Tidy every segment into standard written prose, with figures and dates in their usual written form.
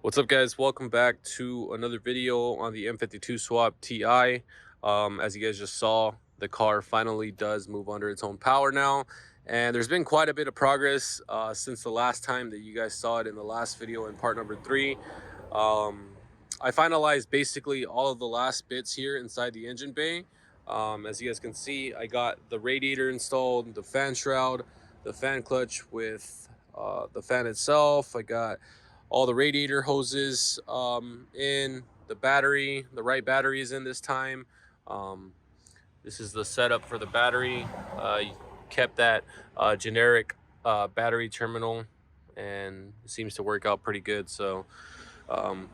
What's up, guys? Welcome back to another video on the M52 swap TI. As you guys just saw, the car finally does move under its own power now, and there's been quite a bit of progress since the last time that you guys saw it in the last video in part number 3. I finalized basically all of the last bits here inside the engine bay. As you guys can see, I got the radiator installed, the fan shroud, the fan clutch with the fan itself. I got all the radiator hoses in, the battery, the right battery is in this time. This is the setup for the battery. Kept that generic battery terminal, and it seems to work out pretty good. So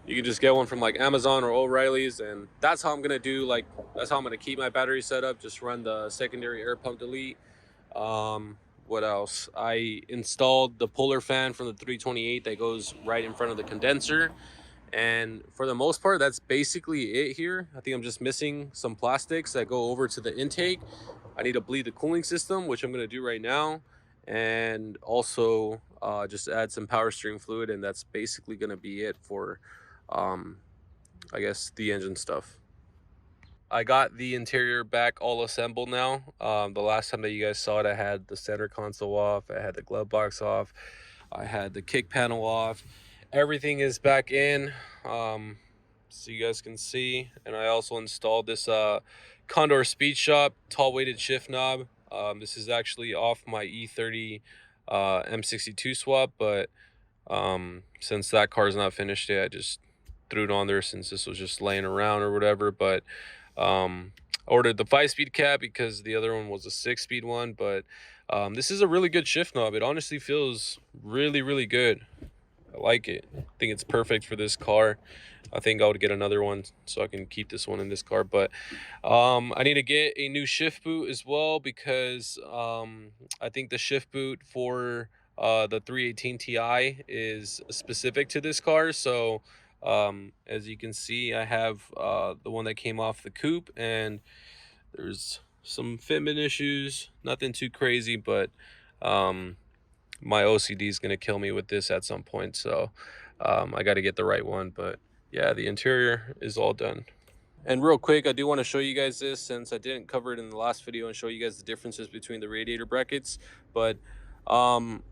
you can just get one from like Amazon or O'Reilly's, and that's how I'm gonna do. That's how I'm gonna keep my battery set up. Just run the secondary air pump delete. What else? I installed the puller fan from the 328 that goes right in front of the condenser, and for the most part that's basically it here. I think I'm just missing some plastics that go over to the intake. I need to bleed the cooling system, which I'm going to do right now, and also just add some power steering fluid, and that's basically going to be it for I guess the engine stuff. I got the interior back all assembled now. The last time that you guys saw it, I had the center console off, I had the glove box off, I had the kick panel off. Everything is back in, so you guys can see. And I also installed this Condor Speed Shop tall weighted shift knob. This is actually off my E30 M62 swap, but since that car is not finished yet, I just threw it on there since this was just laying around or whatever. But I ordered the 5-speed cab because the other one was a 6-speed one. But this is a really good shift knob. It honestly feels really good. I like it. I think it's perfect for this car. I think I would get another one so I can keep this one in this car. But I need to get a new shift boot as well, because I think the shift boot for the 318ti is specific to this car. So as you can see, I have the one that came off the coupe, and there's some fitment issues, nothing too crazy, but my OCD is going to kill me with this at some point. So I got to get the right one. But yeah, the interior is all done. And real quick, I do want to show you guys this, since I didn't cover it in the last video, and show you guys the differences between the radiator brackets. But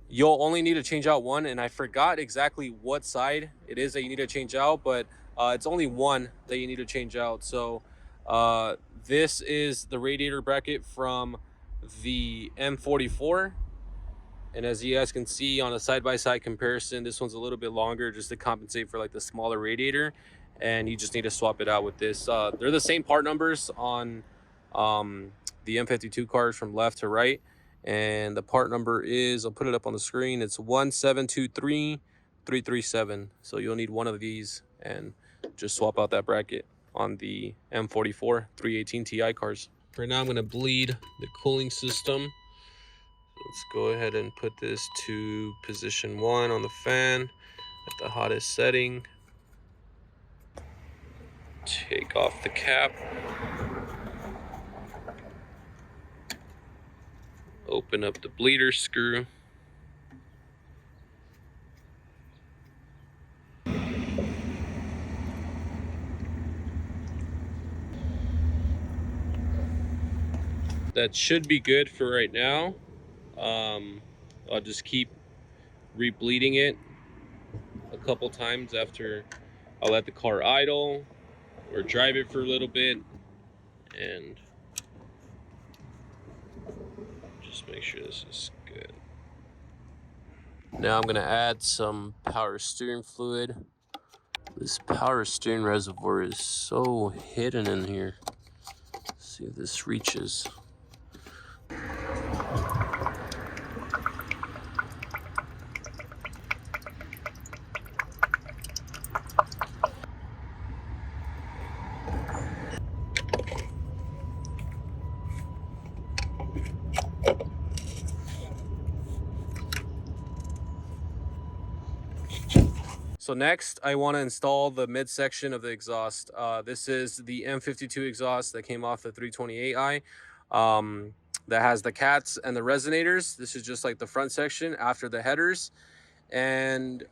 you'll only need to change out one, and I forgot exactly what side it is that you need to change out, but it's only one that you need to change out. So this is the radiator bracket from the M44, and as you guys can see on a side-by-side comparison, this one's a little bit longer just to compensate for like the smaller radiator, and you just need to swap it out with this. They're the same part numbers on the M52 cars from left to right, and the part number is, I'll put it up on the screen, it's 1723337. So you'll need one of these, and just swap out that bracket on the M44 318ti cars. For now, I'm going to bleed the cooling system. Let's go ahead and put this to position 1 on the fan at the hottest setting. Take off the cap. Open up the bleeder screw. That should be good for right now. I'll just keep re-bleeding it a couple times after I'll let the car idle or drive it for a little bit, and just make sure this is good. Now I'm gonna add some power steering fluid. This power steering reservoir is so hidden in here. Let's see if this reaches. So next, I want to install the midsection of the exhaust. This is the M52 exhaust that came off the 328i. That has the cats and the resonators. This is just like the front section after the headers. And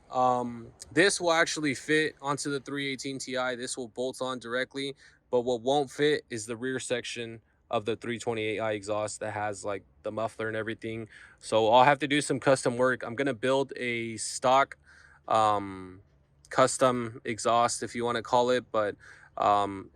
this will actually fit onto the 318 Ti. This will bolt on directly, but what won't fit is the rear section of the 328i exhaust that has like the muffler and everything. So I'll have to do some custom work. I'm gonna build a stock um, custom exhaust, if you want to call it, but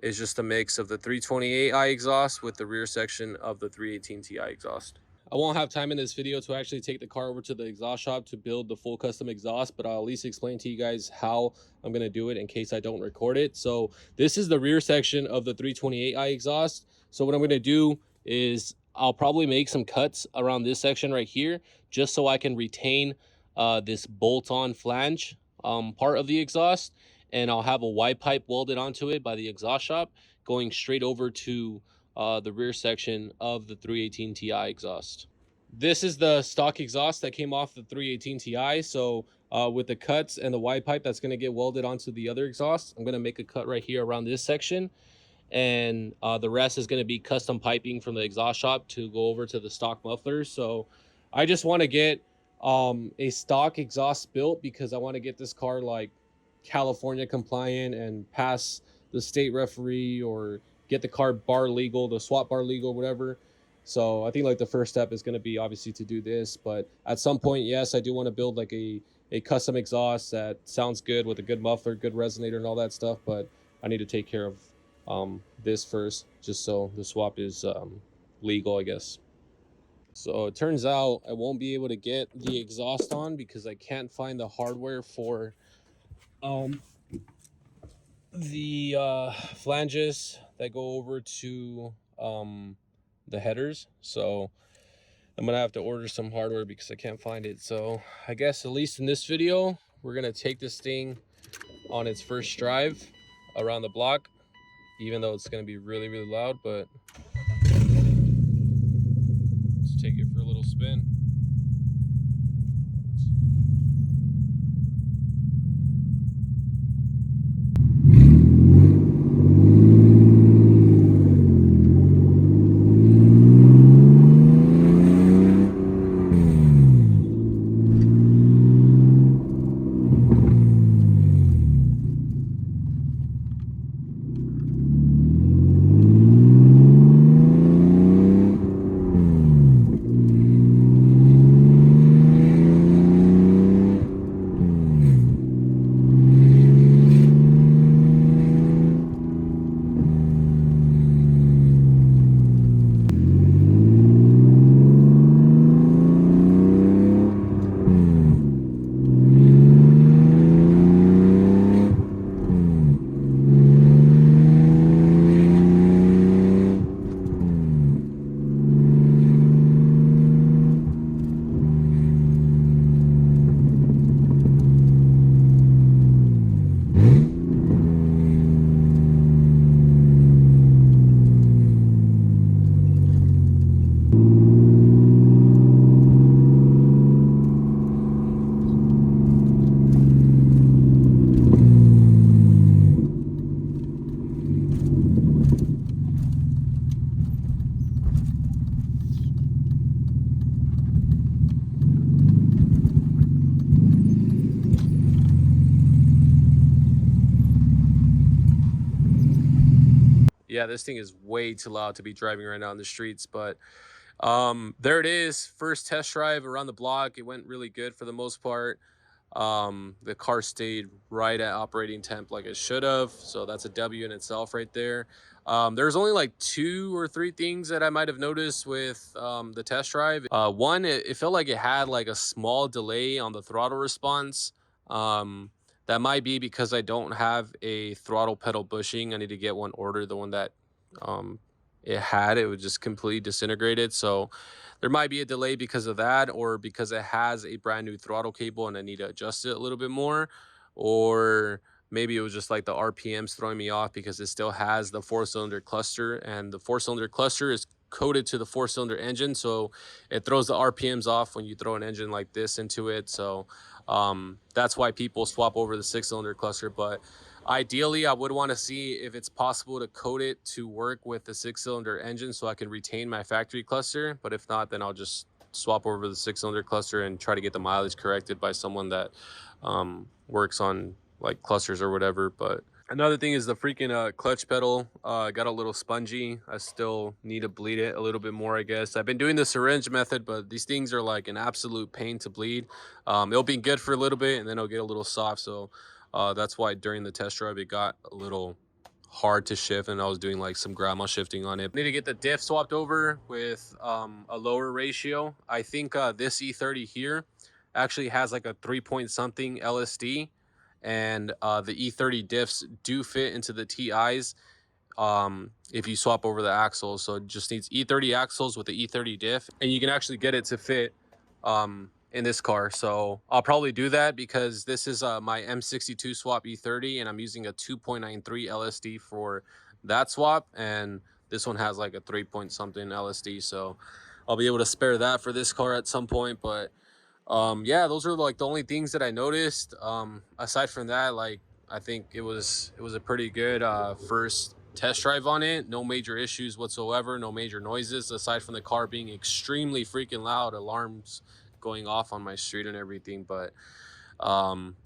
it's just a mix of the 328i exhaust with the rear section of the 318 Ti exhaust. I won't have time in this video to actually take the car over to the exhaust shop to build the full custom exhaust, but I'll at least explain to you guys how I'm going to do it in case I don't record it. So this is the rear section of the 328i exhaust. So what I'm going to do is I'll probably make some cuts around this section right here, just so I can retain this bolt-on flange part of the exhaust. And I'll have a Y pipe welded onto it by the exhaust shop, going straight over to the rear section of the 318 Ti exhaust. This is the stock exhaust that came off the 318 Ti. So with the cuts and the Y pipe that's going to get welded onto the other exhaust, I'm going to make a cut right here around this section. And the rest is going to be custom piping from the exhaust shop to go over to the stock mufflers. So I just want to get a stock exhaust built because I want to get this car like California compliant and pass the state referee, or get the car bar legal, the swap bar legal, whatever. So I think like the first step is going to be obviously to do this, but at some point, yes, I do want to build like a custom exhaust that sounds good with a good muffler, good resonator and all that stuff. But I need to take care of this first, just so the swap is legal, I guess. So it turns out I won't be able to get the exhaust on because I can't find the hardware for the flanges that go over to the headers. So I'm gonna have to order some hardware because I can't find it. So I guess at least in this video, we're gonna take this thing on its first drive around the block, even though it's gonna be really, really loud, but let's take it for a little spin. Yeah, this thing is way too loud to be driving right now in the streets, but there it is, first test drive around the block. It went really good for the most part. The car stayed right at operating temp like it should have, so that's a W in itself right there. There's only like 2 or 3 things that I might have noticed with the test drive. One, it felt like it had like a small delay on the throttle response. That might be because I don't have a throttle pedal bushing. I need to get one ordered. The one that um, it was just completely disintegrated. So there might be a delay because of that, or because it has a brand new throttle cable and I need to adjust it a little bit more. Or maybe it was just like the RPMs throwing me off because it still has the 4-cylinder cluster, and the 4-cylinder cluster is coded to the 4-cylinder engine, so it throws the RPMs off when you throw an engine like this into it. So that's why people swap over the 6-cylinder cluster. But ideally, I would want to see if it's possible to code it to work with the 6-cylinder engine so I can retain my factory cluster. But if not, then I'll just swap over the 6-cylinder cluster and try to get the mileage corrected by someone that works on like clusters or whatever. But another thing is the freaking clutch pedal got a little spongy. I still need to bleed it a little bit more, I guess. I've been doing the syringe method, but these things are like an absolute pain to bleed. It'll be good for a little bit and then it'll get a little soft. So that's why during the test drive it got a little hard to shift, and I was doing like some grandma shifting on it. I need to get the diff swapped over with a lower ratio. I think this E30 here actually has like a 3 point something LSD, and the E30 diffs do fit into the TIs if you swap over the axles. So it just needs E30 axles with the E30 diff, and you can actually get it to fit in this car. So I'll probably do that because this is my M52 swap E30, and I'm using a 2.93 LSD for that swap, and this one has like a 3 point something LSD. So I'll be able to spare that for this car at some point. But yeah, those are like the only things that I noticed. Aside from that, like I think it was a pretty good first test drive on it. No major issues whatsoever, no major noises aside from the car being extremely freaking loud, alarms going off on my street and everything. But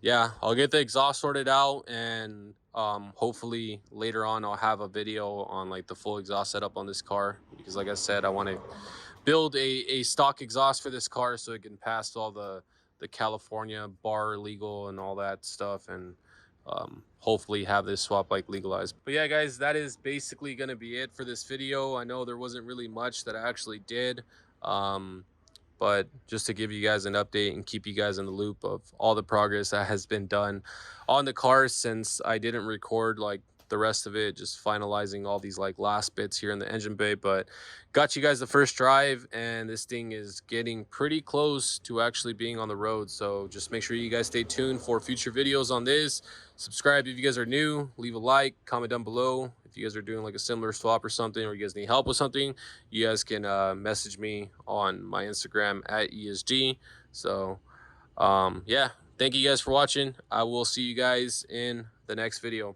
yeah, I'll get the exhaust sorted out, and hopefully later on I'll have a video on like the full exhaust setup on this car, because like I said, I want to build a stock exhaust for this car so it can pass all the California bar legal and all that stuff, and hopefully have this swap like legalized. But yeah guys, that is basically going to be it for this video. I know there wasn't really much that I actually did, but just to give you guys an update and keep you guys in the loop of all the progress that has been done on the car since I didn't record like the rest of it, just finalizing all these like last bits here in the engine bay. But got you guys the first drive, and this thing is getting pretty close to actually being on the road. So just make sure you guys stay tuned for future videos on this. Subscribe if you guys are new, leave a like, comment down below if you guys are doing like a similar swap or something, or you guys need help with something. You guys can message me on my Instagram at ESG. So yeah, thank you guys for watching. I will see you guys in the next video.